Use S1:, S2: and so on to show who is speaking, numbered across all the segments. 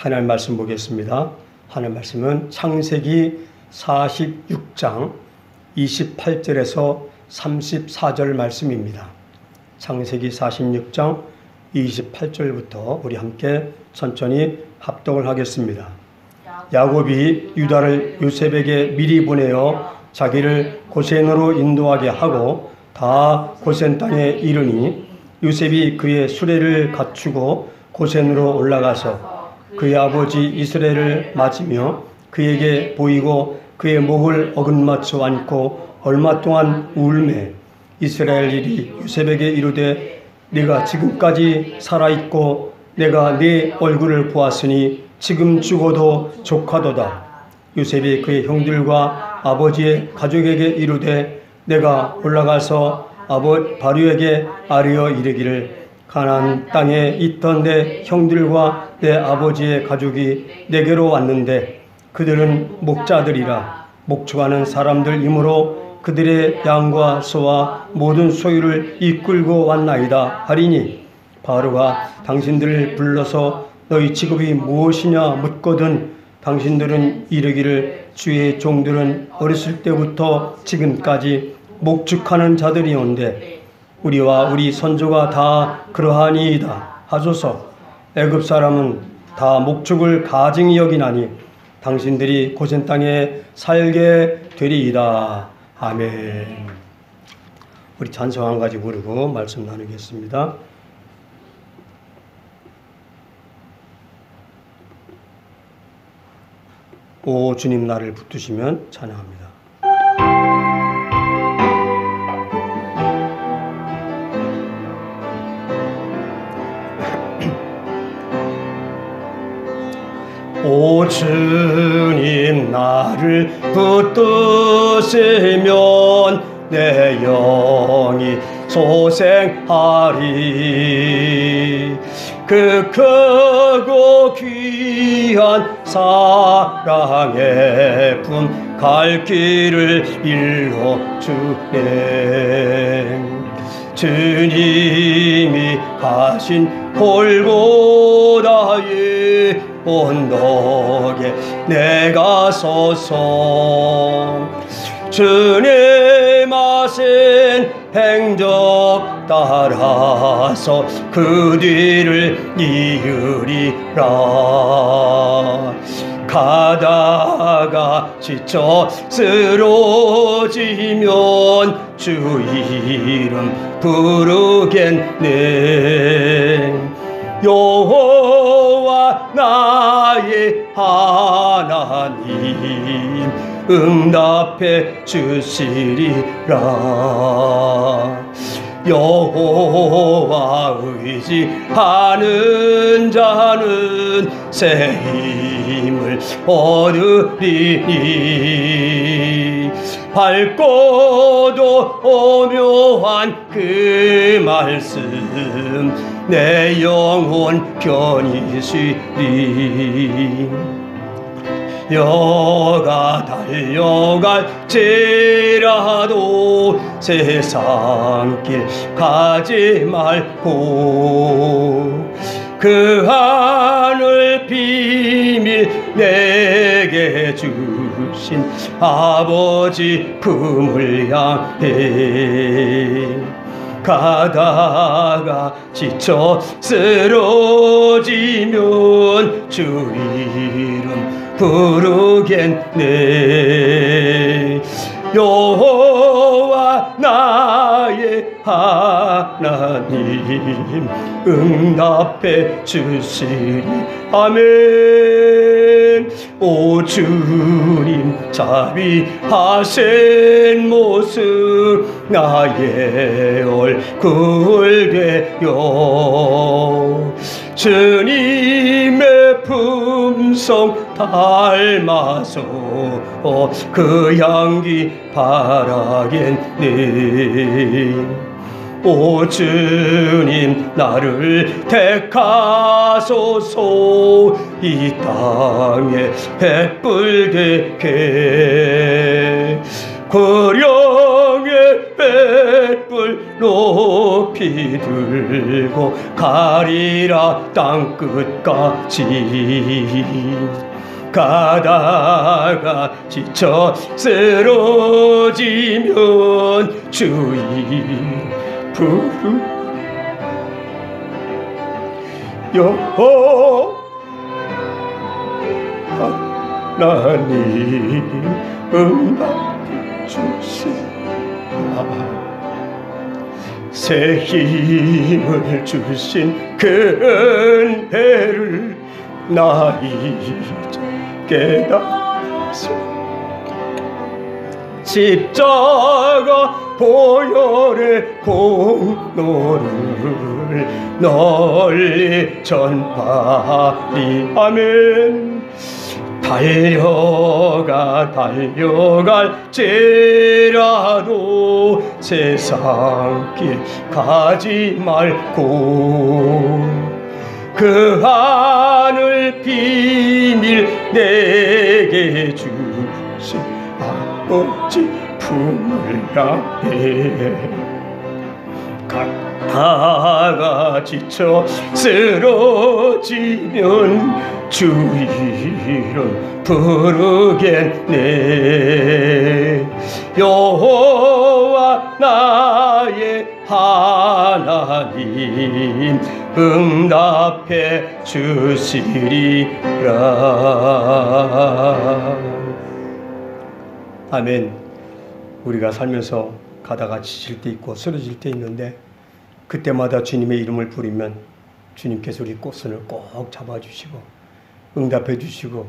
S1: 하나님 말씀 보겠습니다. 하나님 말씀은 창세기 46장 28절에서 34절 말씀입니다. 창세기 46장 28절부터 우리 함께 천천히 합독을 하겠습니다. 야곱이 유다를 요셉에게 미리 보내어 자기를 고센으로 인도하게 하고 다 고센 땅에 이르니 요셉이 그의 수레를 갖추고 고센으로 올라가서 그의 아버지 이스라엘을 맞으며 그에게 보이고 그의 목을 어긋맞춰 안고 얼마 동안 울매 이스라엘이 요셉에게 이르되 네가 지금까지 살아있고 내가 네 얼굴을 보았으니 지금 죽어도 족하도다. 요셉이 그의 형들과 아버지의 가족에게 이르되 내가 올라가서 바로에게 아뢰어 이르기를 가나안 땅에 있던 내 형들과 내 아버지의 가족이 내게로 왔는데 그들은 목자들이라 목축하는 사람들이므로 그들의 양과 소와 모든 소유를 이끌고 왔나이다 하리니 바로가 당신들을 불러서 너희 직업이 무엇이냐 묻거든 당신들은 이르기를 주의 종들은 어렸을 때부터 지금까지 목축하는 자들이온데 우리와 우리 선조가 다 그러하니이다 하소서. 애굽 사람은 다 목축을 가증히 여기나니 당신들이 고센 땅에 살게 되리이다. 아멘. 우리 찬송 한 가지 부르고 말씀 나누겠습니다. 오 주님 나를 붙드시면 찬양합니다. 오 주님 나를 붙드시면 내 영이 소생하리. 그 크고 귀한 사랑의 품 갈 길을 일러주네. 주님이 가신 골고다의 언덕에 내가 서서 주님 하신 행적 따라서 그 뒤를 이으리라. 가다가 지쳐 쓰러지면 주 이름 부르겠네. 여호와 나의 하나님 응답해 주시리라. 여호와 의지하는 자는 새 힘을 얻으리니 밝고도 오묘한 그 말씀 내 영혼 편이시리. 여가 달려갈지라도 세상길 가지 말고 그 하늘 비밀 내게 주신 아버지 품을 향해 가다가 지쳐 쓰러지면 주 이름 부르겠네. 여호와 나의 하나님 응답해 주시리. 아멘. 오 주님 자비하신 모습 나의 얼굴 되어 주님의 품성 닮아서 그 향기 바라겠네. 오 주님 나를 택하소서. 이 땅에 햇불되게 고령의 햇불 손을 높이 들고 가리라 땅끝까지. 가다가 지쳐 쓰러지면 주의 부르 여호와 하나님 응답해 주시라. 새 힘을 주신 그 은혜를 나 이제 깨달았소. 십자가 보혈의 공로를 널리 전파리. 아멘. 달려갈지라도 세상 길 가지 말고 그 하늘 비밀 내게 주신 아버지 품을 향해 가다가 지쳐 쓰러지면 주 이름 부르겠네. 여호와 나의 하나님 응답해 주시리라. 아멘. 우리가 살면서 가다가 지칠 때 있고 쓰러질 때 있는데 그때마다 주님의 이름을 부르면 주님께서 우리 꽃선을 꼭 잡아주시고 응답해 주시고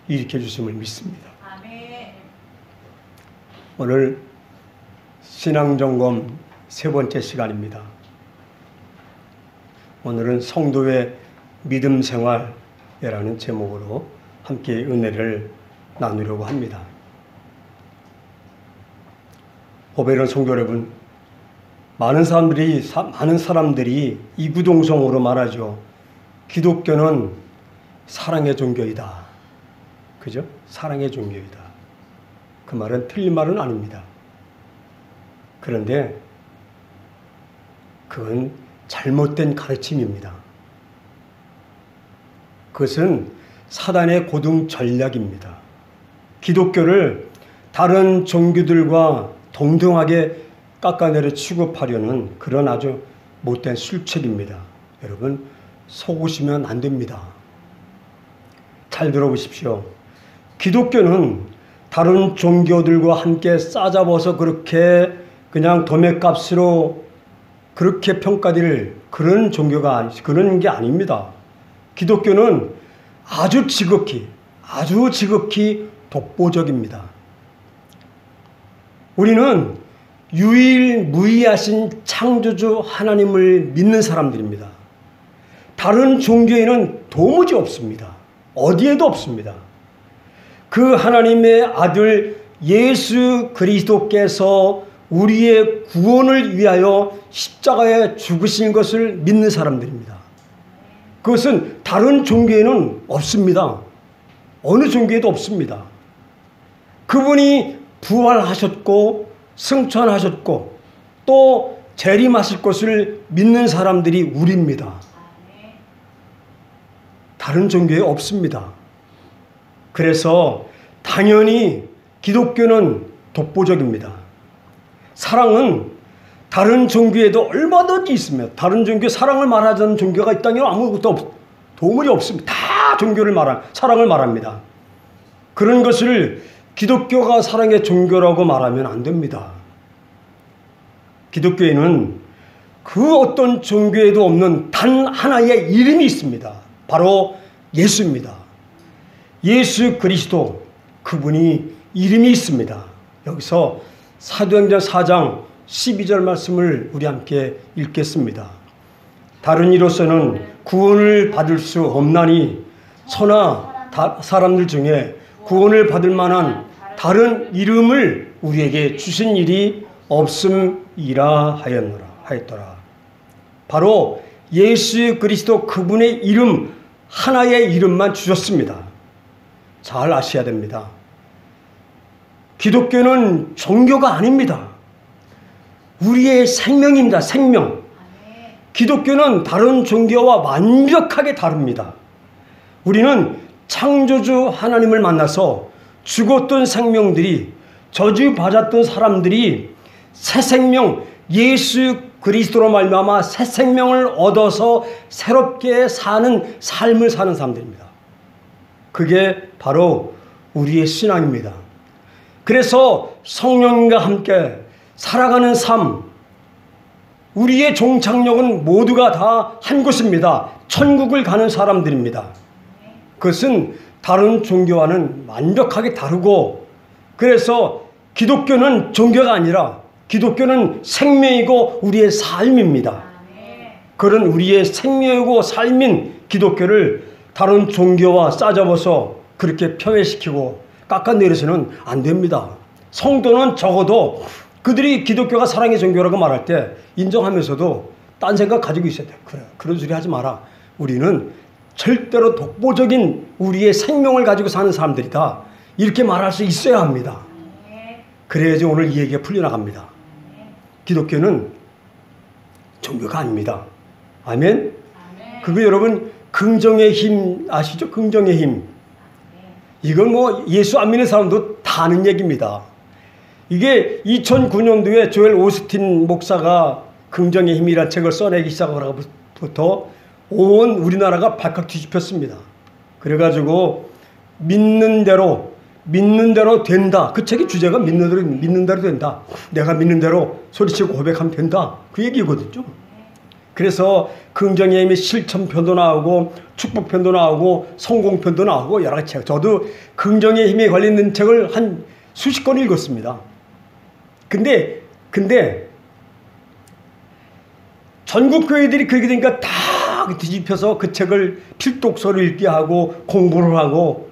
S1: 일으켜 주심을 믿습니다.
S2: 아멘.
S1: 오늘 신앙점검 세 번째 시간입니다. 오늘은 성도의 믿음 생활이라는 제목으로 함께 은혜를 나누려고 합니다. 보배로운 성도 여러분, 많은 사람들이 이구동성으로 말하죠. 기독교는 사랑의 종교이다. 그죠? 사랑의 종교이다. 그 말은 틀린 말은 아닙니다. 그런데 그건 잘못된 가르침입니다. 그것은 사단의 고등 전략입니다. 기독교를 다른 종교들과 동등하게 깎아내려 취급하려는 그런 아주 못된 술책입니다. 여러분, 속으시면 안 됩니다. 잘 들어보십시오. 기독교는 다른 종교들과 함께 싸잡아서 그렇게 그냥 도매값으로 그렇게 평가될 그런 종교가 그런 게 아닙니다. 기독교는 아주 지극히 독보적입니다. 우리는 유일무이하신 창조주 하나님을 믿는 사람들입니다. 다른 종교에는 도무지 없습니다. 어디에도 없습니다. 그 하나님의 아들 예수 그리스도께서 우리의 구원을 위하여 십자가에 죽으신 것을 믿는 사람들입니다. 그것은 다른 종교에는 없습니다. 어느 종교에도 없습니다. 그분이 부활하셨고 승천하셨고 또 재림하실 것을 믿는 사람들이 우리입니다. 다른 종교에 없습니다. 그래서 당연히 기독교는 독보적입니다. 사랑은 다른 종교에도 얼마든지 있습니다. 다른 종교 사랑을 말하자는 종교가 이 땅에 아무것도 도무지 없습니다. 다 종교를 사랑을 말합니다. 그런 것을 기독교가 사랑의 종교라고 말하면 안 됩니다. 기독교에는 그 어떤 종교에도 없는 단 하나의 이름이 있습니다. 바로 예수입니다. 예수 그리스도, 그분이 이름이 있습니다. 여기서 사도행전 4장 12절 말씀을 우리 함께 읽겠습니다. 다른 이로서는 구원을 받을 수 없나니 천하 사람들 중에 구원을 받을 만한 다른 이름을 우리에게 주신 일이 없음이라 하였더라. 바로 예수 그리스도 그분의 이름 하나의 이름만 주셨습니다. 잘 아셔야 됩니다. 기독교는 종교가 아닙니다. 우리의 생명입니다. 생명. 기독교는 다른 종교와 완벽하게 다릅니다. 우리는 창조주 하나님을 만나서 죽었던 생명들이, 저주받았던 사람들이 새 생명, 예수 그리스도로 말미암아 새 생명을 얻어서 새롭게 사는 삶을 사는 사람들입니다. 그게 바로 우리의 신앙입니다. 그래서 성령님과 함께 살아가는 삶, 우리의 종착역은 모두가 다 한 곳입니다. 천국을 가는 사람들입니다. 그것은 다른 종교와는 완벽하게 다르고, 그래서 기독교는 종교가 아니라 기독교는 생명이고 우리의 삶입니다. 그런 우리의 생명이고 삶인 기독교를 다른 종교와 싸잡아서 그렇게 표현시키고 깎아내려서는 안 됩니다. 성도는 적어도 그들이 기독교가 사랑의 종교라고 말할 때 인정하면서도 딴 생각 가지고 있어야 돼. 그래, 그런 소리 하지 마라. 우리는 절대로 독보적인 우리의 생명을 가지고 사는 사람들이다. 이렇게 말할 수 있어야 합니다. 그래야지 오늘 이 얘기가 풀려나갑니다. 기독교는 종교가 아닙니다. 아멘? 그거 여러분 긍정의 힘 아시죠? 긍정의 힘. 이건 뭐 예수 안 믿는 사람도 다 아는 얘기입니다. 이게 2009년도에 조엘 오스틴 목사가 긍정의 힘이라는 책을 써내기 시작하고부터 온 우리나라가 발칵 뒤집혔습니다. 그래가지고 믿는 대로 된다. 그 책의 주제가 믿는 대로 된다. 내가 믿는 대로 소리치고 고백하면 된다. 그 얘기거든요. 그래서 긍정의 힘이 실천편도 나오고 축복편도 나오고 성공편도 나오고 여러 가지 책. 저도 긍정의 힘에 걸리는 책을 한 수십 권 읽었습니다. 근데 전국 교회들이 그렇게 되니까 다 뒤집혀서 그 책을 필독서를 읽게 하고 공부를 하고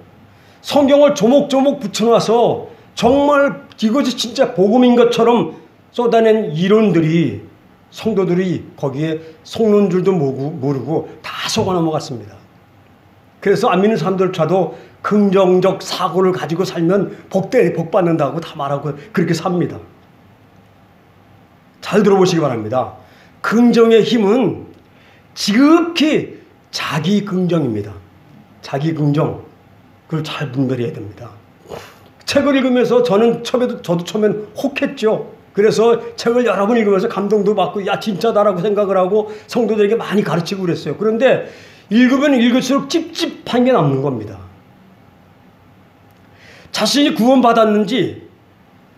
S1: 성경을 조목조목 붙여놔서 정말 이것이 진짜 복음인 것처럼 쏟아낸 이론들이 성도들이 거기에 속는 줄도 모르고 다 속아 넘어갔습니다. 그래서 안 믿는 사람들조차도 긍정적 사고를 가지고 살면 복 받는다고 다 말하고 그렇게 삽니다. 잘 들어보시기 바랍니다. 긍정의 힘은 지극히 자기 긍정입니다. 자기 긍정. 그걸 잘 분별해야 됩니다. 책을 읽으면서 저도 처음엔 혹했죠. 그래서 책을 여러 번 읽으면서 감동도 받고 야 진짜다라고 생각을 하고 성도들에게 많이 가르치고 그랬어요. 그런데 읽으면 읽을수록 찝찝한 게 남는 겁니다. 자신이 구원받았는지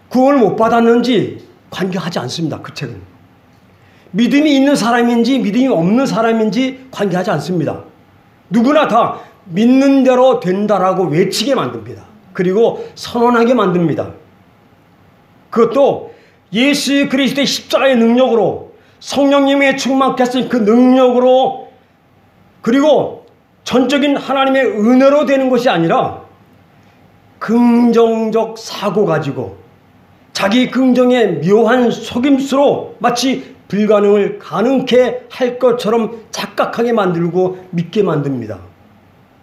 S1: 구원을 못 받았는지 관계하지 않습니다. 그 책은. 믿음이 있는 사람인지 믿음이 없는 사람인지 관계하지 않습니다. 누구나 다 믿는 대로 된다라고 외치게 만듭니다. 그리고 선언하게 만듭니다. 그것도 예수 그리스도의 십자가의 능력으로 성령님의 충만케 하신 그 능력으로 그리고 전적인 하나님의 은혜로 되는 것이 아니라 긍정적 사고 가지고 자기 긍정의 묘한 속임수로 마치 불가능을 가능케 할 것처럼 착각하게 만들고 믿게 만듭니다.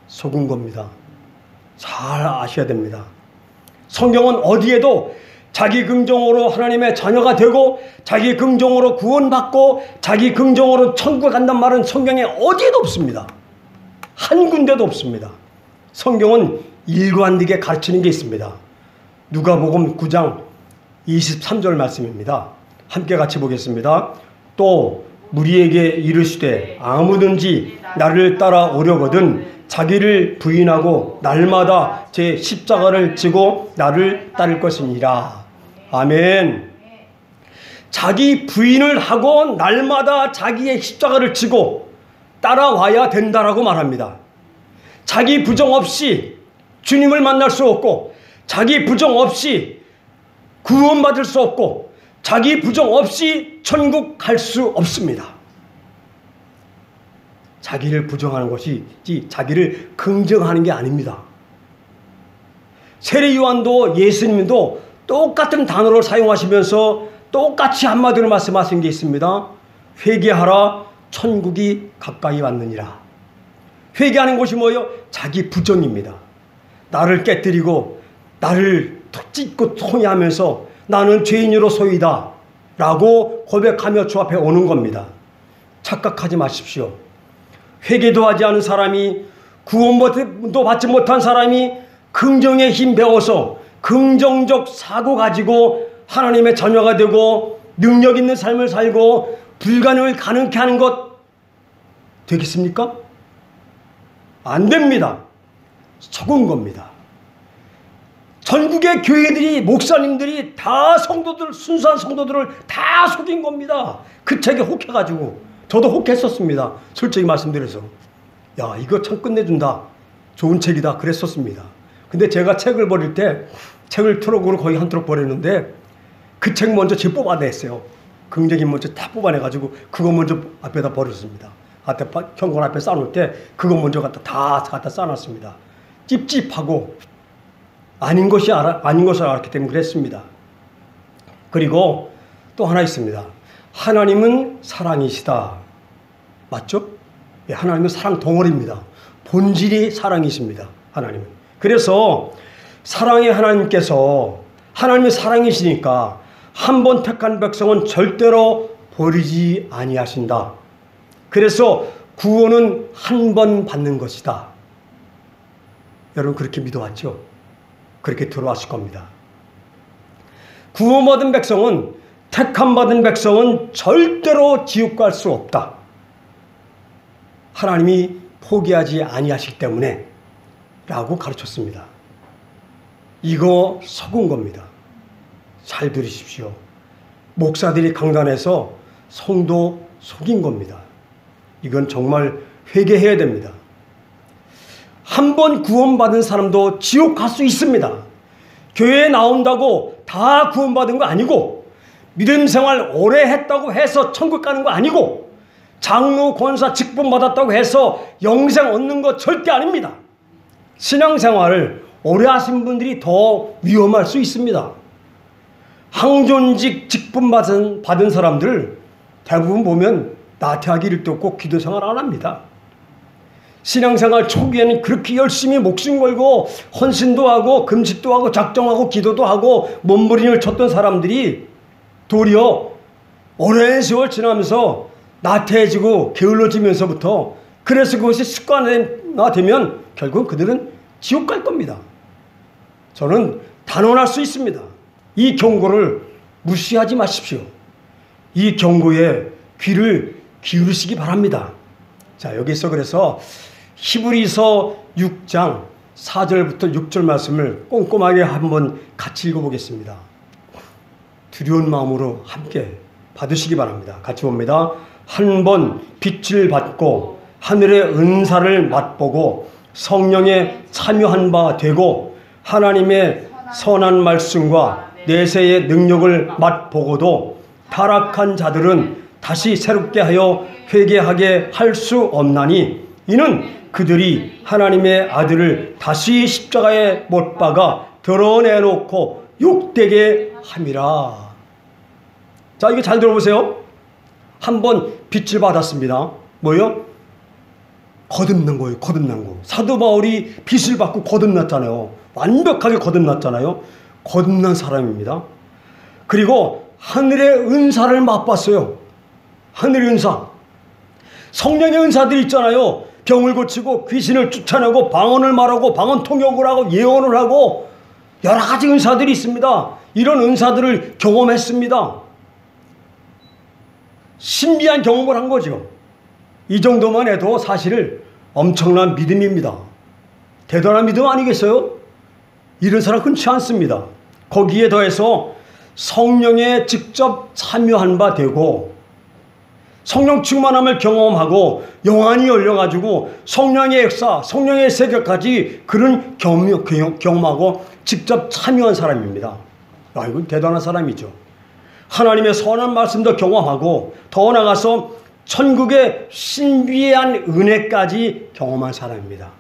S1: 속은 겁니다. 잘 아셔야 됩니다. 성경은 어디에도 자기 긍정으로 하나님의 자녀가 되고 자기 긍정으로 구원받고 자기 긍정으로 천국에 간단 말은 성경에 어디에도 없습니다. 한 군데도 없습니다. 성경은 일관되게 가르치는 게 있습니다. 누가복음 9장 23절 말씀입니다. 함께 같이 보겠습니다. 또 무리에게 이르시되 아무든지 나를 따라오려거든 자기를 부인하고 날마다 제 십자가를 지고 나를 따를 것이니라. 아멘. 자기 부인을 하고 날마다 자기의 십자가를 지고 따라와야 된다라고 말합니다. 자기 부정 없이 주님을 만날 수 없고 자기 부정 없이 구원받을 수 없고 자기 부정 없이 천국 갈 수 없습니다. 자기를 부정하는 것이지 자기를 긍정하는 게 아닙니다. 세례 요한도 예수님도 똑같은 단어를 사용하시면서 똑같이 한마디로 말씀하신 게 있습니다. 회개하라 천국이 가까이 왔느니라. 회개하는 것이 뭐예요? 자기 부정입니다. 나를 깨뜨리고 나를 찢고 통해하면서 나는 죄인으로소이다. 라고 고백하며 주 앞에 오는 겁니다. 착각하지 마십시오. 회개도 하지 않은 사람이, 구원도 받지 못한 사람이 긍정의 힘 배워서 긍정적 사고 가지고 하나님의 자녀가 되고 능력 있는 삶을 살고 불가능을 가능케 하는 것 되겠습니까? 안 됩니다. 속은 겁니다. 전국의 교회들이, 목사님들이 다 성도들, 순수한 성도들을 다 속인 겁니다. 그 책에 혹해가지고. 저도 혹했었습니다. 솔직히 말씀드려서. 야, 이거 참 끝내준다. 좋은 책이다. 그랬었습니다. 근데 제가 책을 버릴 때 책을 트럭으로 거의 한 트럭 버렸는데 그 책 먼저 제 뽑아냈어요. 긍정이 먼저 다 뽑아내가지고 그거 먼저 앞에다 버렸습니다. 현관 앞에 쌓아놓을 때 그거 먼저 다 갖다 쌓아놨습니다. 찝찝하고 아닌 것을 알았기 때문에 그랬습니다. 그리고 또 하나 있습니다. 하나님은 사랑이시다. 맞죠? 예, 하나님은 사랑 덩어리입니다. 본질이 사랑이십니다. 하나님은. 그래서 사랑의 하나님께서, 하나님의 사랑이시니까 한 번 택한 백성은 절대로 버리지 아니하신다. 그래서 구원은 한 번 받는 것이다. 여러분 그렇게 믿어왔죠? 그렇게 들어왔을 겁니다. 구원받은 백성은, 택함받은 백성은 절대로 지옥 갈 수 없다. 하나님이 포기하지 아니하시기 때문에 라고 가르쳤습니다. 이거 속은 겁니다. 잘 들으십시오. 목사들이 강단에서 성도 속인 겁니다. 이건 정말 회개해야 됩니다. 한 번 구원받은 사람도 지옥 갈 수 있습니다. 교회에 나온다고 다 구원받은 거 아니고, 믿음 생활 오래 했다고 해서 천국 가는 거 아니고, 장로 권사 직분 받았다고 해서 영생 얻는 거 절대 아닙니다. 신앙생활을 오래 하신 분들이 더 위험할 수 있습니다. 항존직 직분 받은 사람들 대부분 보면 나태하기 일도 없고 기도 생활 안 합니다. 신앙생활 초기에는 그렇게 열심히 목숨 걸고 헌신도 하고 금식도 하고 작정하고 기도도 하고 몸부림을 쳤던 사람들이 도리어 오랜 세월 지나면서 나태해지고 게을러지면서부터, 그래서 그것이 습관화되면 결국 그들은 지옥 갈 겁니다. 저는 단언할 수 있습니다. 이 경고를 무시하지 마십시오. 이 경고에 귀를 기울이시기 바랍니다. 자, 여기서 그래서 히브리서 6장 4절부터 6절 말씀을 꼼꼼하게 한번 같이 읽어보겠습니다. 두려운 마음으로 함께 받으시기 바랍니다. 같이 봅니다. 한 번 빛을 받고 하늘의 은사를 맛보고 성령에 참여한 바 되고 하나님의 선한 말씀과 내세의 능력을 맛보고도 타락한 자들은 다시 새롭게 하여 회개하게 할 수 없나니 이는 그들이 하나님의 아들을 다시 십자가에 못 박아 드러내놓고 욕되게 함이라. 자, 이거 잘 들어보세요. 한번 빛을 받았습니다. 뭐요? 거듭난 거예요. 거듭난 거. 사도 바울이 빛을 받고 거듭났잖아요. 완벽하게 거듭났잖아요. 거듭난 사람입니다. 그리고 하늘의 은사를 맛봤어요. 하늘의 은사. 성령의 은사들이 있잖아요. 병을 고치고 귀신을 쫓아내고 방언을 말하고 방언 통역을 하고 예언을 하고 여러 가지 은사들이 있습니다. 이런 은사들을 경험했습니다. 신비한 경험을 한 거죠. 이 정도만 해도 사실 엄청난 믿음입니다. 대단한 믿음 아니겠어요? 이런 사람 흔치 않습니다. 거기에 더해서 성령에 직접 참여한 바 되고 성령 충만함을 경험하고 영안이 열려가지고 성령의 역사, 성령의 세계까지 그런 경험하고 직접 참여한 사람입니다. 야, 이건 대단한 사람이죠. 하나님의 선한 말씀도 경험하고 더 나아가서 천국의 신비한 은혜까지 경험한 사람입니다.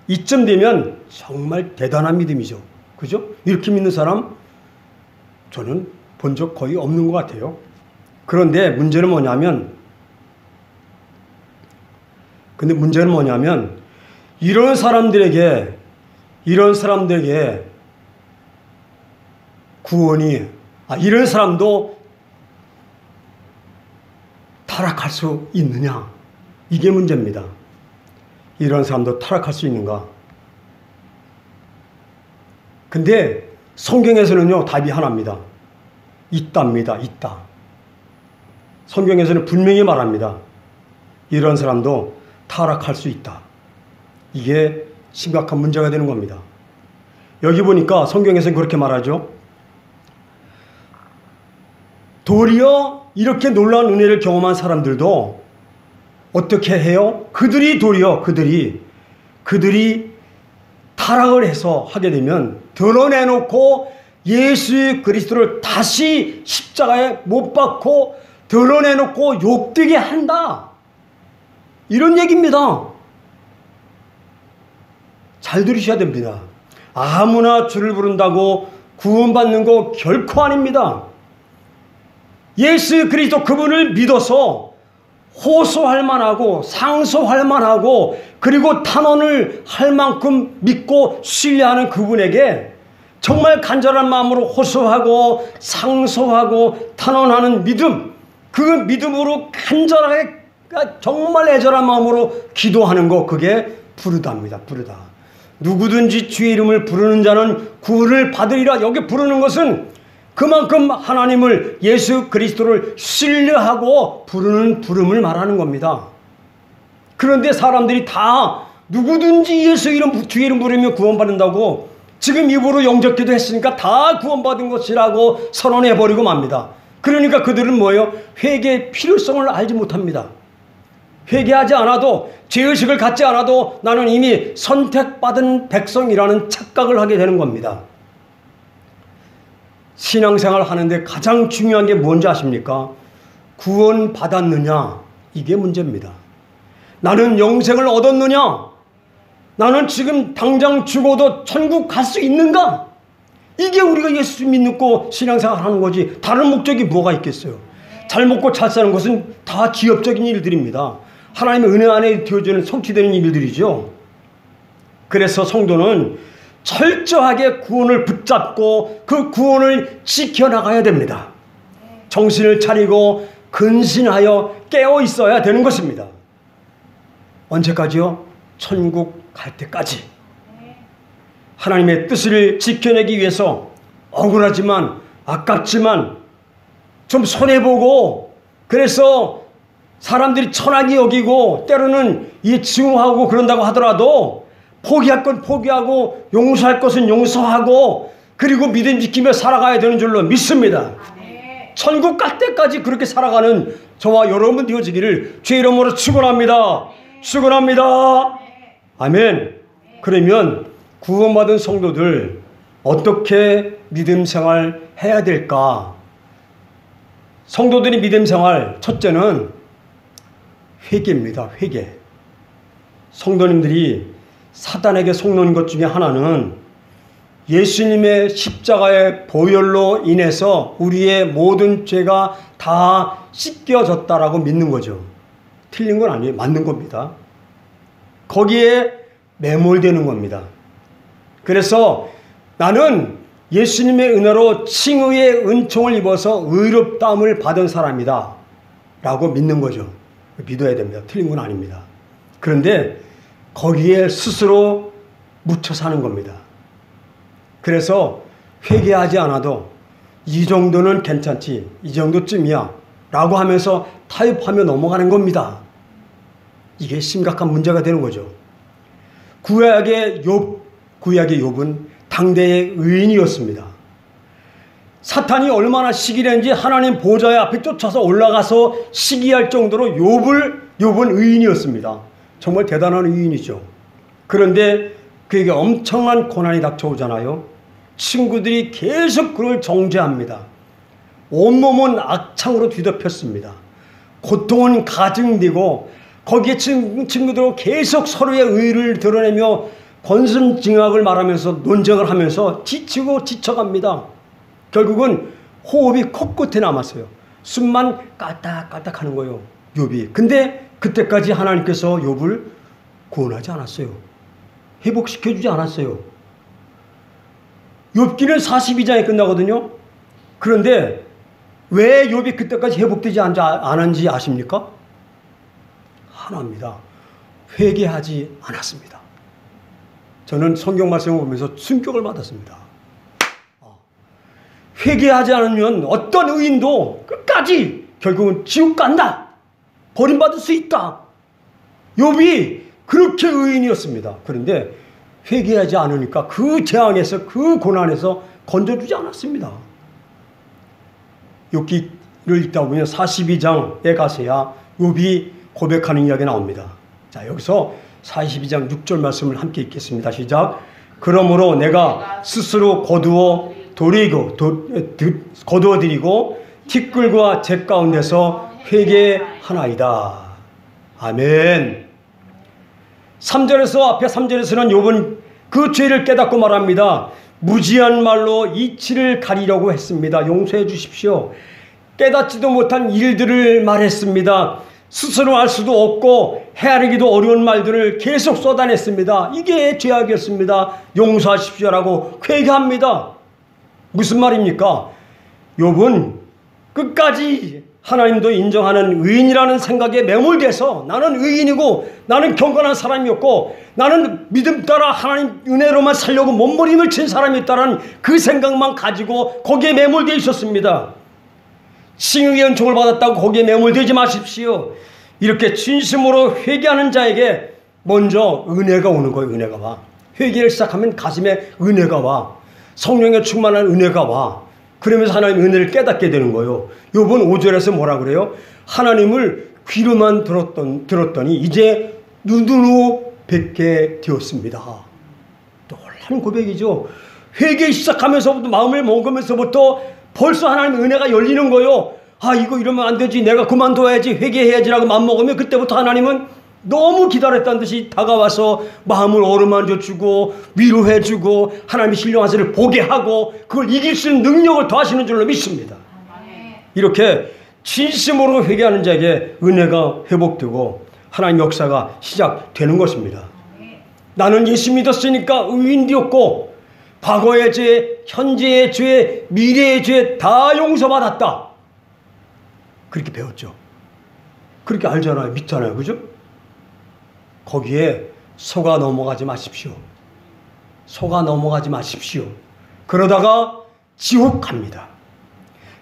S1: 이쯤 되면 정말 대단한 믿음이죠. 그죠? 이렇게 믿는 사람 저는 본 적 거의 없는 것 같아요. 그런데 문제는 뭐냐면 이런 사람들에게 구원이, 이런 사람도 타락할 수 있느냐? 이게 문제입니다. 이런 사람도 타락할 수 있는가? 근데 성경에서는요, 답이 하나입니다. 있답니다. 있다. 성경에서는 분명히 말합니다. 이런 사람도 타락할 수 있다. 이게 심각한 문제가 되는 겁니다. 여기 보니까 성경에서는 그렇게 말하죠. 도리어 이렇게 놀라운 은혜를 경험한 사람들도 어떻게 해요? 그들이 타락을 해서 하게 되면 드러내놓고 예수 그리스도를 다시 십자가에 못 박고 드러내놓고 욕되게 한다. 이런 얘기입니다. 잘 들으셔야 됩니다. 아무나 주를 부른다고 구원받는 거 결코 아닙니다. 예수 그리스도 그분을 믿어서 호소할 만하고 상소할 만하고 그리고 탄원을 할 만큼 믿고 신뢰하는 그분에게 정말 간절한 마음으로 호소하고 상소하고 탄원하는 믿음, 그 믿음으로 간절하게 정말 애절한 마음으로 기도하는 거, 그게 부르다입니다. 부르다. 누구든지 주의 이름을 부르는 자는 구원을 받으리라. 여기 부르는 것은 그만큼 하나님을, 예수 그리스도를 신뢰하고 부르는 부름을 말하는 겁니다. 그런데 사람들이 다 누구든지 예수 이름, 주의 이름 부르면 구원받는다고 지금 입으로 영접기도 했으니까 다 구원받은 것이라고 선언해버리고 맙니다. 그러니까 그들은 뭐예요? 회개의 필요성을 알지 못합니다. 회개하지 않아도, 죄의식을 갖지 않아도 나는 이미 선택받은 백성이라는 착각을 하게 되는 겁니다. 신앙생활 하는데 가장 중요한 게 뭔지 아십니까? 구원받았느냐? 이게 문제입니다. 나는 영생을 얻었느냐? 나는 지금 당장 죽어도 천국 갈 수 있는가? 이게 우리가 예수 믿고 신앙생활 하는 거지, 다른 목적이 뭐가 있겠어요? 잘 먹고 잘 사는 것은 다 기업적인 일들입니다. 하나님의 은혜 안에 되어지는 성취되는 일들이죠. 그래서 성도는 철저하게 구원을 붙잡고 그 구원을 지켜나가야 됩니다. 정신을 차리고 근신하여 깨어 있어야 되는 것입니다. 언제까지요? 천국 갈 때까지. 하나님의 뜻을 지켜내기 위해서 억울하지만 아깝지만 좀 손해보고, 그래서 사람들이 천하게 여기고 때로는 이 증오하고 그런다고 하더라도 포기할 건 포기하고 용서할 것은 용서하고 그리고 믿음 지키며 살아가야 되는 줄로 믿습니다. 천국 갈 때까지 그렇게 살아가는 저와 여러분 되어지기를 주의 이름으로 축원합니다. 축원합니다. 아멘. 그러면 구원받은 성도들 어떻게 믿음 생활 해야 될까? 성도들이 믿음 생활, 첫째는 회개입니다. 회개. 성도님들이 사단에게 속는 것 중에 하나는 예수님의 십자가의 보혈로 인해서 우리의 모든 죄가 다 씻겨졌다라고 믿는 거죠. 틀린 건 아니에요. 맞는 겁니다. 거기에 매몰되는 겁니다. 그래서 나는 예수님의 은혜로 칭의의 은총을 입어서 의롭다함을 받은 사람이다 라고 믿는 거죠. 믿어야 됩니다. 틀린 건 아닙니다. 그런데 거기에 스스로 묻혀 사는 겁니다. 그래서 회개하지 않아도 이 정도는 괜찮지, 이 정도쯤이야 라고 하면서 타협하며 넘어가는 겁니다. 이게 심각한 문제가 되는 거죠. 구약의 욥은 당대의 의인이었습니다. 사탄이 얼마나 시기했는지 하나님 보좌의 앞에 쫓아서 올라가서 시기할 정도로 욥은 의인이었습니다. 정말 대단한 의인이죠. 그런데 그에게 엄청난 고난이 닥쳐오잖아요. 친구들이 계속 그를 정죄합니다. 온몸은 악창으로 뒤덮였습니다. 고통은 가증되고 거기에 친구들하고 계속 서로의 의의를 드러내며 권선징악을 말하면서 논쟁을 하면서 지치고 지쳐갑니다. 결국은 호흡이 코끝에 남았어요. 숨만 까딱까딱 하는 거예요, 욥이. 근데 그때까지 하나님께서 욥을 구원하지 않았어요. 회복시켜주지 않았어요. 욥기는 42장에 끝나거든요. 그런데 왜 욥이 그때까지 회복되지 않은지 아십니까? 하나입니다. 회개하지 않았습니다. 저는 성경 말씀을 보면서 충격을 받았습니다. 회개하지 않으면 어떤 의인도 끝까지 결국은 지옥 간다. 버림받을 수 있다. 욥이 그렇게 의인이었습니다. 그런데 회개하지 않으니까 그 재앙에서, 그 고난에서 건져주지 않았습니다. 욥기를 읽다 보면 42장에 가서야 욥이 고백하는 이야기가 나옵니다. 자, 여기서 42장 6절 말씀을 함께 읽겠습니다. 시작. 그러므로 내가 스스로 거두어 드리고 티끌과 재 가운데서 회개하나이다. 아멘. 3절에서 앞에 3절에서는 욥은 그 죄를 깨닫고 말합니다. 무지한 말로 이치를 가리려고 했습니다. 용서해 주십시오. 깨닫지도 못한 일들을 말했습니다. 스스로 알 수도 없고 헤아리기도 어려운 말들을 계속 쏟아냈습니다. 이게 죄악이었습니다. 용서하십시오라고 회개합니다. 무슨 말입니까? 욥은 끝까지 하나님도 인정하는 의인이라는 생각에 매몰돼서 나는 의인이고 나는 경건한 사람이었고 나는 믿음 따라 하나님 은혜로만 살려고 몸부림을 친 사람이었다는 그 생각만 가지고 거기에 매몰되어 있었습니다. 칭의의 은총을 받았다고 거기에 매몰되지 마십시오. 이렇게 진심으로 회개하는 자에게 먼저 은혜가 오는 거예요. 은혜가 와. 회개를 시작하면 가슴에 은혜가 와. 성령에 충만한 은혜가 와. 그러면서 하나님의 은혜를 깨닫게 되는 거예요. 욥은 5절에서 뭐라 그래요? 하나님을 귀로만 들었더니 이제 눈으로 뵙게 되었습니다. 놀라운 고백이죠. 회개 시작하면서부터 마음을 먹으면서부터 벌써 하나님의 은혜가 열리는 거예요. 아, 이거 이러면 안 되지. 내가 그만둬야지. 회개해야지라고 마음먹으면 그때부터 하나님은 너무 기다렸다는 듯이 다가와서 마음을 어루만져 주고 위로해 주고 하나님의 신령한 것을 보게 하고 그걸 이길 수 있는 능력을 더하시는 줄로 믿습니다. 이렇게 진심으로 회개하는 자에게 은혜가 회복되고 하나님 역사가 시작되는 것입니다. 나는 예수 믿었으니까 의인 되었고 과거의 죄, 현재의 죄, 미래의 죄 다 용서받았다. 그렇게 배웠죠. 그렇게 알잖아요. 믿잖아요. 그죠? 거기에 속아 넘어가지 마십시오. 속아 넘어가지 마십시오. 그러다가 지옥 갑니다.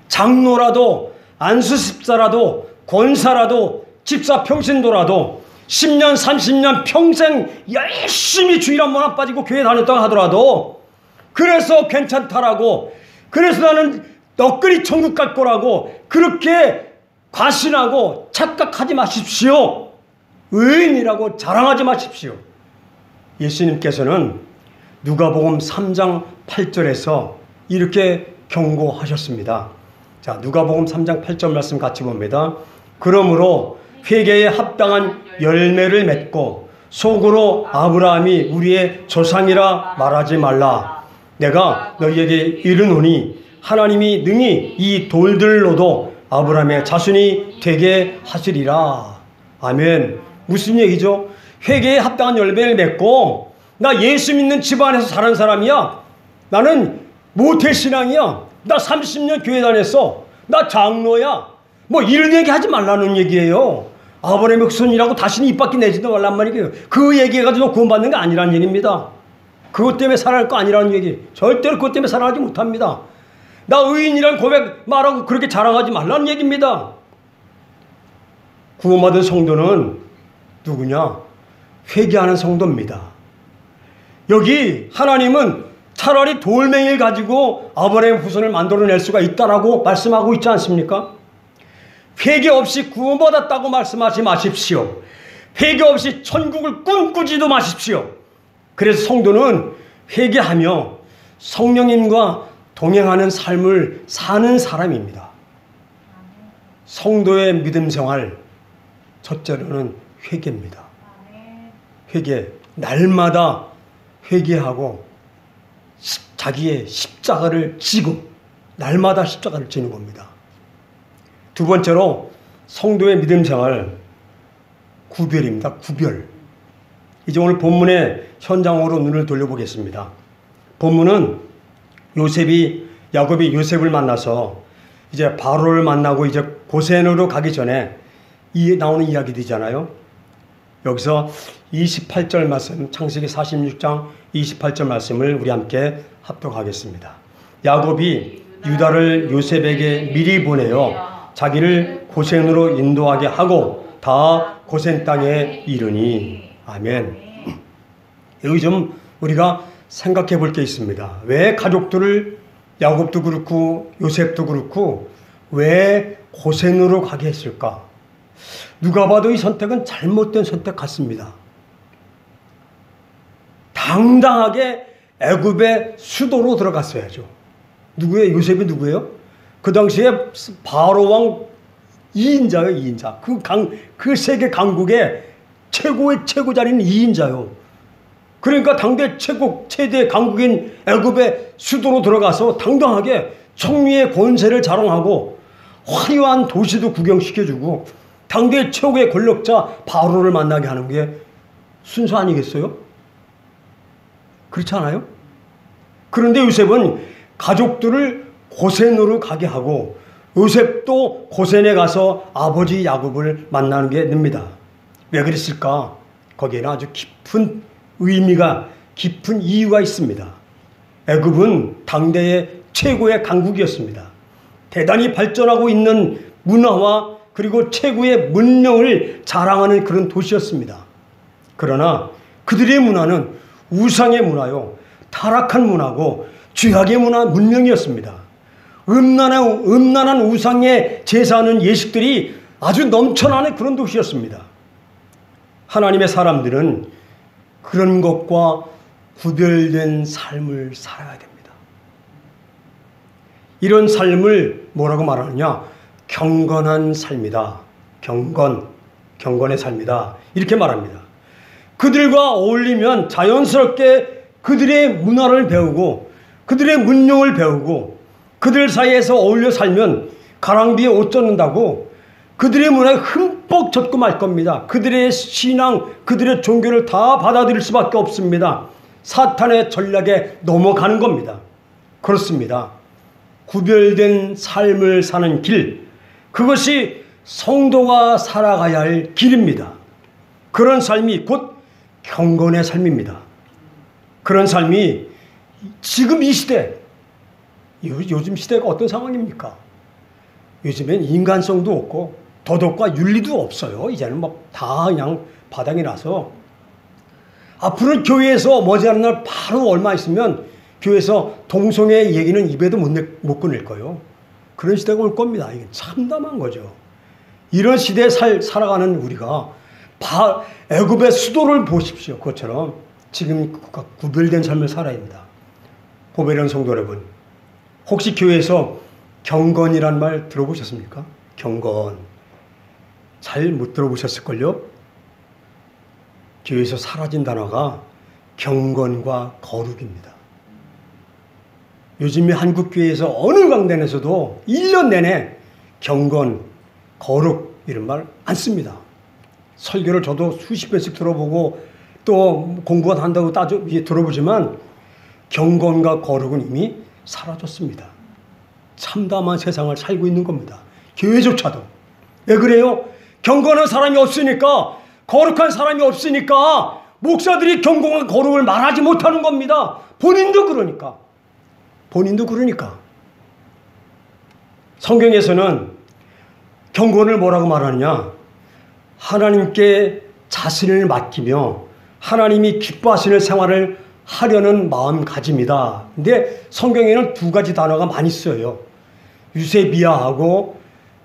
S1: 장로라도 안수집사라도 권사라도 집사 평신도라도 10년 30년 평생 열심히 주일 한 번 안 빠지고 교회 다녔다고 하더라도 그래서 괜찮다라고 그래서 나는 너끈히 천국 갈 거라고 그렇게 과신하고 착각하지 마십시오. 의인이라고 자랑하지 마십시오. 예수님께서는 누가복음 3장 8절에서 이렇게 경고하셨습니다. 자, 누가복음 3장 8절 말씀 같이 봅니다. 그러므로 회개에 합당한 열매를 맺고 속으로 아브라함이 우리의 조상이라 말하지 말라. 내가 너희에게 이르노니 하나님이 능히 이 돌들로도 아브라함의 자손이 되게 하시리라. 아멘. 무슨 얘기죠? 회개에 합당한 열매를 맺고 나 예수 믿는 집안에서 자란 사람이야. 나는 모태신앙이야. 나 30년 교회 다녔어. 나 장로야. 뭐 이런 얘기 하지 말라는 얘기예요. 아브라함의 후손이라고 다시는 입 밖에 내지도 말란 말이에요. 그 얘기해가지고 구원받는 게 아니라는 얘기입니다. 그것 때문에 살아날 거 아니라는 얘기. 절대로 그것 때문에 살아나지 못합니다. 나 의인이란 고백 말하고 그렇게 자랑하지 말라는 얘기입니다. 구원받은 성도는 누구냐? 회개하는 성도입니다. 여기 하나님은 차라리 돌멩이를 가지고 아브라함의 후손을 만들어낼 수가 있다라고 말씀하고 있지 않습니까? 회개 없이 구원받았다고 말씀하지 마십시오. 회개 없이 천국을 꿈꾸지도 마십시오. 그래서 성도는 회개하며 성령님과 동행하는 삶을 사는 사람입니다. 성도의 믿음 생활 첫째로는 회개입니다. 회개, 날마다 회개하고 자기의 십자가를 지고 날마다 십자가를 지는 겁니다. 두 번째로 성도의 믿음 생활 구별입니다. 구별. 이제 오늘 본문의 현장으로 눈을 돌려보겠습니다. 본문은 야곱이 요셉을 만나서 이제 바로를 만나고 이제 고센으로 가기 전에 나오는 이야기들이잖아요. 여기서 28절 말씀, 창세기 46장 28절 말씀을 우리 함께 합독하겠습니다. 야곱이 유다를 요셉에게 미리 보내어 자기를 고센으로 인도하게 하고 다 고센 땅에 이르니. 아멘. 여기 좀 우리가 생각해 볼 게 있습니다. 왜 가족들을 야곱도 그렇고 요셉도 그렇고 왜 고센으로 가게 했을까? 누가 봐도 이 선택은 잘못된 선택 같습니다. 당당하게 애굽의 수도로 들어갔어야죠. 누구예요? 요셉이 누구예요? 그 당시에 바로 왕 2인자예요. 2인자. 그 세계 강국의 최고의 최고자리는 2인자요. 그러니까 당대 최대 강국인 애굽의 수도로 들어가서 당당하게 총리의 권세를 자랑하고 화려한 도시도 구경시켜주고 당대 최고의 권력자 바로를 만나게 하는 게 순서 아니겠어요? 그렇지 않아요? 그런데 요셉은 가족들을 고센으로 가게 하고 요셉도 고센에 가서 아버지 야곱을 만나는 게 됩니다. 왜 그랬을까? 거기에는 아주 깊은 의미가, 깊은 이유가 있습니다. 애굽은 당대의 최고의 강국이었습니다. 대단히 발전하고 있는 문화와 그리고 최고의 문명을 자랑하는 그런 도시였습니다. 그러나 그들의 문화는 우상의 문화요, 타락한 문화고 죄악의 문명이었습니다. 음란한 우상에 제사하는 예식들이 아주 넘쳐나는 그런 도시였습니다. 하나님의 사람들은 그런 것과 구별된 삶을 살아야 됩니다. 이런 삶을 뭐라고 말하느냐? 경건한 삶이다. 경건의 삶이다. 이렇게 말합니다. 그들과 어울리면 자연스럽게 그들의 문화를 배우고 그들의 문명을 배우고 그들 사이에서 어울려 살면 가랑비에 옷 젖는다고 그들의 문화에 흠뻑 젖고 말 겁니다. 그들의 신앙, 그들의 종교를 다 받아들일 수밖에 없습니다. 사탄의 전략에 넘어가는 겁니다. 그렇습니다. 구별된 삶을 사는 길, 그것이 성도가 살아가야 할 길입니다. 그런 삶이 곧 경건의 삶입니다. 그런 삶이 지금 이 시대, 요즘 시대가 어떤 상황입니까? 요즘엔 인간성도 없고 도덕과 윤리도 없어요. 이제는 다 그냥 바닥이 나서 앞으로 교회에서 머지않은 날 바로 얼마 있으면 교회에서 동성애 얘기는 입에도 못 꺼낼 거예요. 그런 시대가 올 겁니다. 이게 참담한 거죠. 이런 시대에 살아가는 우리가 애굽의 수도를 보십시오. 그것처럼 지금 구별된 삶을 살아야 합니다. 보배로운 성도 여러분, 혹시 교회에서 경건이란 말 들어보셨습니까? 경건. 잘 못 들어보셨을걸요? 교회에서 사라진 단어가 경건과 거룩입니다. 요즘에 한국교회에서 어느 강단에서도 1년 내내 경건, 거룩 이런 말 안 씁니다. 설교를 저도 수십 번씩 들어보고 또 공부가 한다고 들어보지만 경건과 거룩은 이미 사라졌습니다. 참담한 세상을 살고 있는 겁니다. 교회조차도. 왜 그래요? 경건한 사람이 없으니까, 거룩한 사람이 없으니까 목사들이 경건과 거룩을 말하지 못하는 겁니다. 본인도 그러니까. 성경에서는 경건을 뭐라고 말하느냐? 하나님께 자신을 맡기며 하나님이 기뻐하시는 생활을 하려는 마음가짐이다. 근데 성경에는 두 가지 단어가 많이 써요. 유세비아하고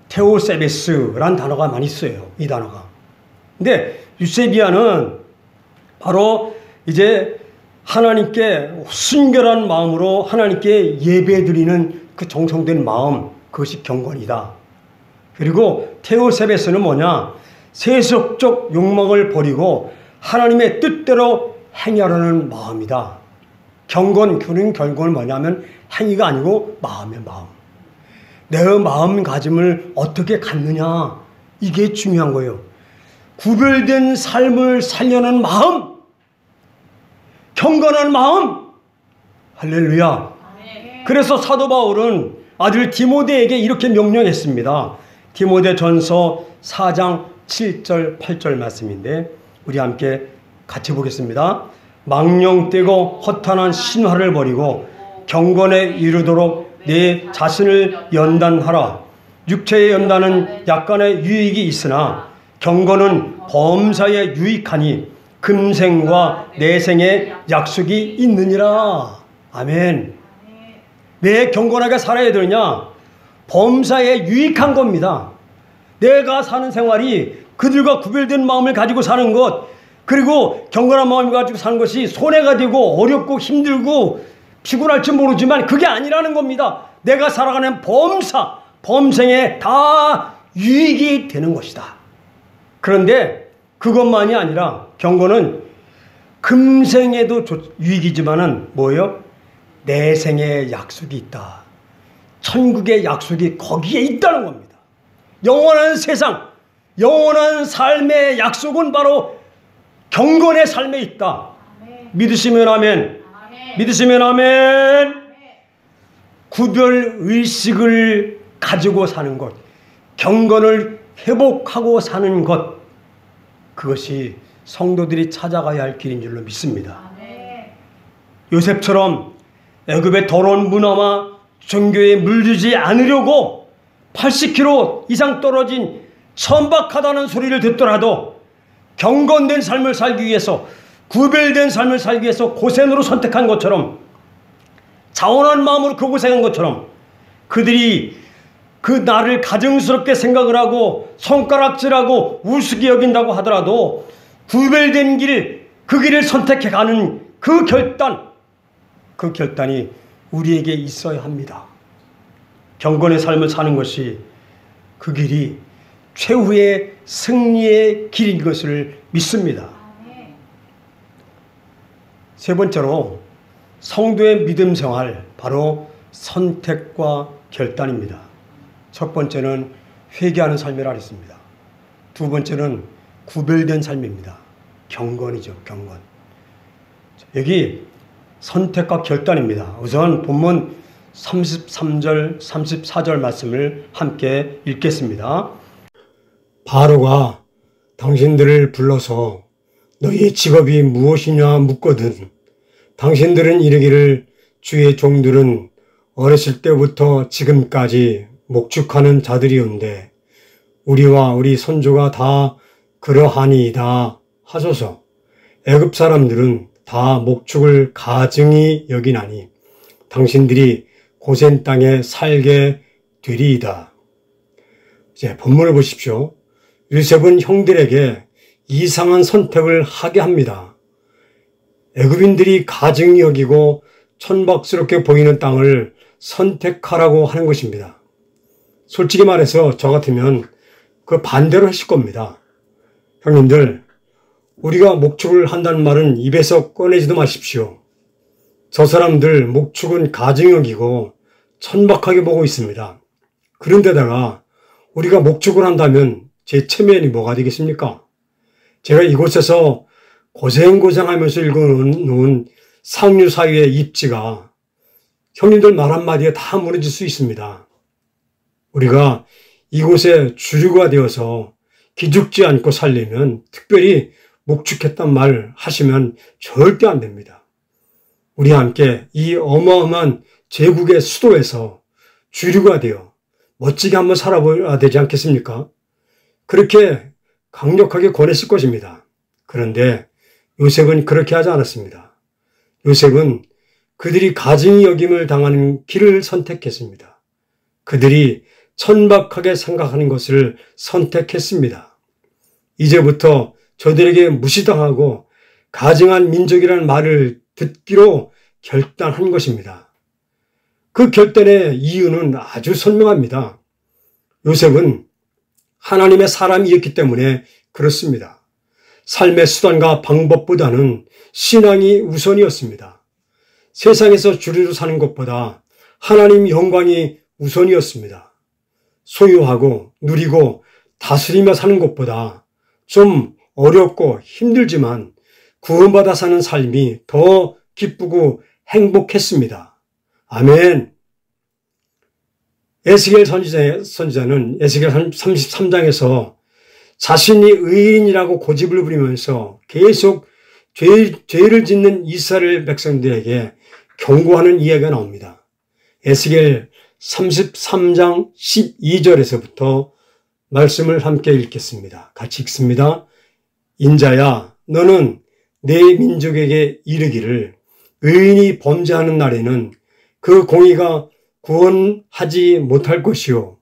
S1: 테오세베스라는 단어가 많이 써요. 이 단어가. 근데 유세비아는 바로 이제 하나님께 순결한 마음으로 하나님께 예배드리는 그 정성된 마음, 그것이 경건이다. 그리고 테오세베스는 뭐냐? 세속적 욕망을 버리고 하나님의 뜻대로 행하려는 마음이다. 경건은 뭐냐면 행위가 아니고 마음의 마음. 내 마음가짐을 어떻게 갖느냐, 이게 중요한 거예요. 구별된 삶을 살려는 마음, 경건한 마음. 할렐루야. 그래서 사도 바울은 아들 디모데에게 이렇게 명령했습니다. 디모데전서 4장 7절 8절 말씀인데 우리 함께 같이 보겠습니다. 망령되고 허탄한 신화를 버리고 경건에 이르도록 내 자신을 연단하라. 육체의 연단은 약간의 유익이 있으나 경건은 범사에 유익하니 금생과 내생의 약속이 있느니라. 아멘. 왜 경건하게 살아야 되느냐? 범사에 유익한 겁니다. 내가 사는 생활이 그들과 구별된 마음을 가지고 사는 것, 그리고 경건한 마음을 가지고 사는 것이 손해가 되고 어렵고 힘들고 피곤할지 모르지만 그게 아니라는 겁니다. 내가 살아가는 범생에 다 유익이 되는 것이다. 그런데 그것만이 아니라 경건은 금생에도 유익이지만은 뭐예요? 내생의 약속이 있다. 천국의 약속이 거기에 있다는 겁니다. 영원한 세상, 영원한 삶의 약속은 바로 경건의 삶에 있다. 아멘. 믿으시면 아멘. 아멘. 믿으시면 아멘. 구별의식을 가지고 사는 것, 경건을 회복하고 사는 것, 그것이 성도들이 찾아가야 할 길인 줄로 믿습니다. 아멘. 요셉처럼 애굽의 더러운 문화와 종교에 물들지 않으려고 80km 이상 떨어진 천박하다는 소리를 듣더라도 경건된 삶을 살기 위해서, 구별된 삶을 살기 위해서 고생으로 선택한 것처럼, 자원한 마음으로 그 고생한 것처럼 그들이 그 나를 가증스럽게 생각을 하고 손가락질하고 우습게 여긴다고 하더라도 구별된 길, 그 길을 선택해 가는 그 결단이 우리에게 있어야 합니다. 경건의 삶을 사는 것이 그 길이 최후의 승리의 길인 것을 믿습니다. 세 번째로 성도의 믿음 생활, 바로 선택과 결단입니다. 첫 번째는 회개하는 삶이라 했습니다. 두 번째는 구별된 삶입니다. 경건이죠, 경건. 여기 선택과 결단입니다. 우선 본문 33절, 34절 말씀을 함께 읽겠습니다. 바로가 당신들을 불러서 너희의 직업이 무엇이냐 묻거든 당신들은 이르기를 주의 종들은 어렸을 때부터 지금까지 목축하는 자들이온데 우리와 우리 선조가 다 그러하니이다 하소서. 애굽 사람들은 다 목축을 가증히 여기나니 당신들이 고센 땅에 살게 되리이다. 이제 본문을 보십시오. 요셉은 형들에게 이상한 선택을 하게 합니다. 애굽인들이 가증히 여기고 천박스럽게 보이는 땅을 선택하라고 하는 것입니다. 솔직히 말해서 저 같으면 그 반대로 했을 겁니다. 형님들, 우리가 목축을 한다는 말은 입에서 꺼내지도 마십시오. 저 사람들 목축은 가증히 여기고 천박하게 보고 있습니다. 그런데다가 우리가 목축을 한다면 제 체면이 뭐가 되겠습니까? 제가 이곳에서 고생하면서 읽어놓은 상류사회의 입지가 형님들 말 한마디에 다 무너질 수 있습니다. 우리가 이곳에 주류가 되어서 기죽지 않고 살려면, 특별히 목축했단 말 하시면 절대 안 됩니다. 우리 함께 이 어마어마한 제국의 수도에서 주류가 되어 멋지게 한번 살아봐야 되지 않겠습니까? 그렇게 강력하게 권했을 것입니다. 그런데 요셉은 그렇게 하지 않았습니다. 요셉은 그들이 가증히 여김을 당하는 길을 선택했습니다. 그들이 천박하게 생각하는 것을 선택했습니다. 이제부터 저들에게 무시당하고 가증한 민족이라는 말을 듣기로 결단한 것입니다. 그 결단의 이유는 아주 선명합니다. 요셉은 하나님의 사람이었기 때문에 그렇습니다. 삶의 수단과 방법보다는 신앙이 우선이었습니다. 세상에서 주류로 사는 것보다 하나님 영광이 우선이었습니다. 소유하고 누리고 다스리며 사는 것보다 좀 어렵고 힘들지만 구원받아 사는 삶이 더 기쁘고 행복했습니다. 아멘. 에스겔 선지자는 에스겔 33장에서 자신이 의인이라고 고집을 부리면서 계속 죄를 짓는 이스라엘 백성들에게 경고하는 이야기가 나옵니다. 에스겔 33장 12절에서부터 말씀을 함께 읽겠습니다. 같이 읽습니다. 인자야, 너는 내 민족에게 이르기를 의인이 범죄하는 날에는 그 공의가 구원하지 못할 것이요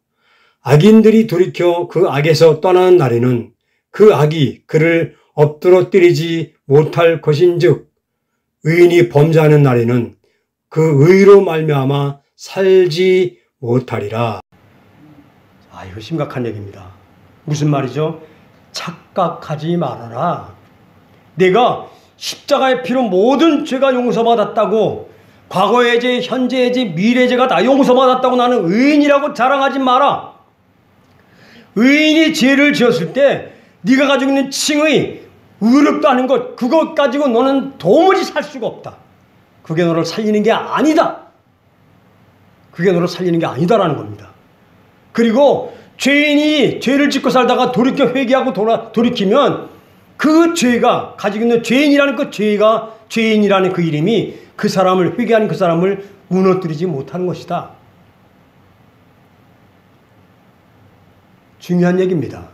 S1: 악인들이 돌이켜 그 악에서 떠나는 날에는 그 악이 그를 엎드러뜨리지 못할 것인즉 의인이 범죄하는 날에는 그 의로 말미암아 살지 못하리라. 이거 심각한 얘기입니다. 무슨 말이죠? 착각하지 말아라. 내가 십자가의 피로 모든 죄가 용서받았다고, 과거의 죄, 현재의 죄, 미래의 죄가 다 용서받았다고 나는 의인이라고 자랑하지 마라. 의인이 죄를 지었을 때 네가 가지고 있는 칭의, 의롭다 하는 것, 그것 가지고 너는 도무지 살 수가 없다. 그게 너를 살리는 게 아니다. 그게 너를 살리는 게 아니다라는 겁니다. 그리고 죄인이 죄를 짓고 살다가 돌이켜 회개하고 돌이키면 그 죄가 가지고 있는 죄인이라는 그 죄가, 죄인이라는 그 이름이 그 사람을, 회개하는 그 사람을 무너뜨리지 못하는 것이다. 중요한 얘기입니다.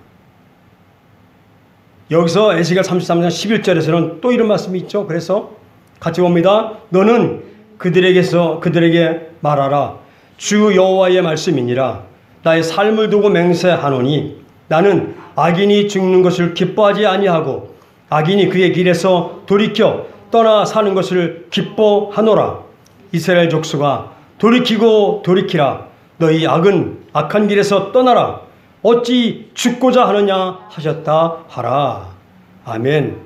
S1: 여기서 에스겔 33장 11절에서는 또 이런 말씀이 있죠. 그래서 같이 봅니다. 너는 그들에게 말하라. 주 여호와의 말씀이니라. 나의 삶을 두고 맹세하노니 나는 악인이 죽는 것을 기뻐하지 아니하고 악인이 그의 길에서 돌이켜 떠나 사는 것을 기뻐하노라. 이스라엘 족속아, 돌이키고 돌이키라. 너희 악한 길에서 떠나라. 어찌 죽고자 하느냐 하셨다 하라. 아멘.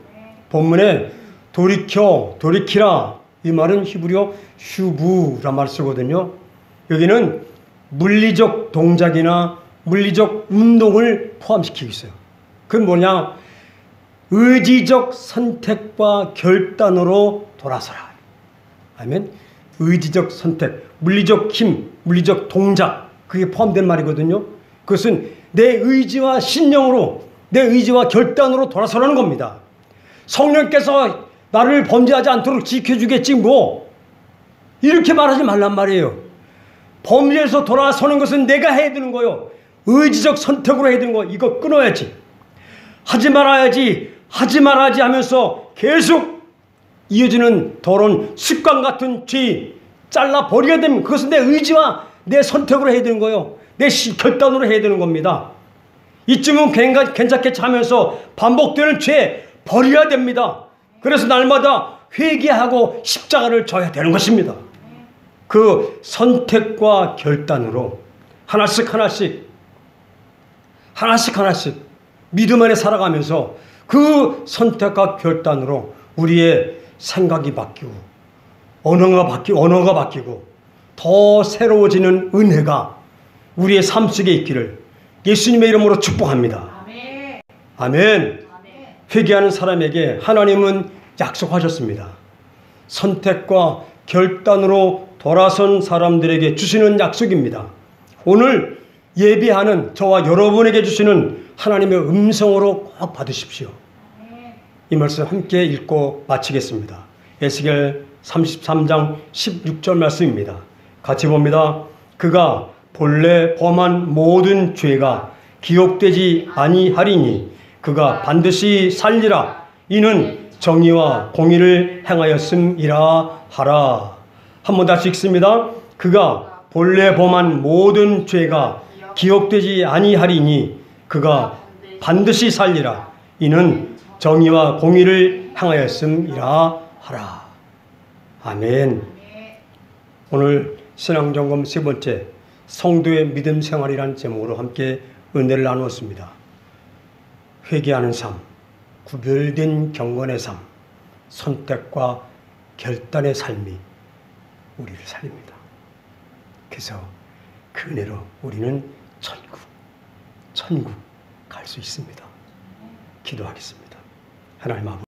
S1: 본문에 돌이키라, 이 말은 히브리어 슈부란 말 쓰거든요. 여기는 물리적 동작이나 물리적 운동을 포함시키고 있어요. 그건 뭐냐? 의지적 선택과 결단으로 돌아서라. 아멘. 의지적 선택, 물리적 힘, 물리적 동작, 그게 포함된 말이거든요. 그것은 내 의지와 신령으로, 내 의지와 결단으로 돌아서라는 겁니다. 성령께서 나를 범죄하지 않도록 지켜주겠지 뭐, 이렇게 말하지 말란 말이에요. 범죄에서 돌아서는 것은 내가 해야 되는 거예요. 의지적 선택으로 해야 되는 거. 이거 끊어야지. 하지 말아야지, 하지 말아야지 하면서 계속 이어지는 더러운 습관 같은 죄 잘라버려야 됩니다. 그것은 내 의지와 내 선택으로 해야 되는 거예요. 내 결단으로 해야 되는 겁니다. 이쯤은 괜찮게 차면서 반복되는 죄 버려야 됩니다. 그래서 날마다 회개하고 십자가를 져야 되는 것입니다. 그 선택과 결단으로 하나씩 믿음 안에 살아가면서 그 선택과 결단으로 우리의 생각이 바뀌고 언어가 바뀌고 더 새로워지는 은혜가 우리의 삶 속에 있기를 예수님의 이름으로 축복합니다. 아멘. 아멘. 회개하는 사람에게 하나님은 약속하셨습니다. 선택과 결단으로 돌아선 사람들에게 주시는 약속입니다. 오늘 예배하는 저와 여러분에게 주시는 하나님의 음성으로 꼭 받으십시오. 이 말씀 함께 읽고 마치겠습니다. 에스겔 33장 16절 말씀입니다. 같이 봅니다. 그가 본래 범한 모든 죄가 기억되지 아니하리니 그가 반드시 살리라. 이는 정의와 공의를 행하였음이라 하라. 한 번 다시 읽습니다. 그가 본래 범한 모든 죄가 기억되지 아니하리니 그가 반드시 살리라. 이는 정의와 공의를 행하였음이라 하라. 아멘. 오늘 신앙점검 세 번째, 성도의 믿음 생활이라는 제목으로 함께 은혜를 나누었습니다. 회개하는 삶, 구별된 경건의 삶, 선택과 결단의 삶이 우리를 살립니다. 그래서 그 은혜로 우리는 천국 갈 수 있습니다. 기도하겠습니다. 하나님 아버지,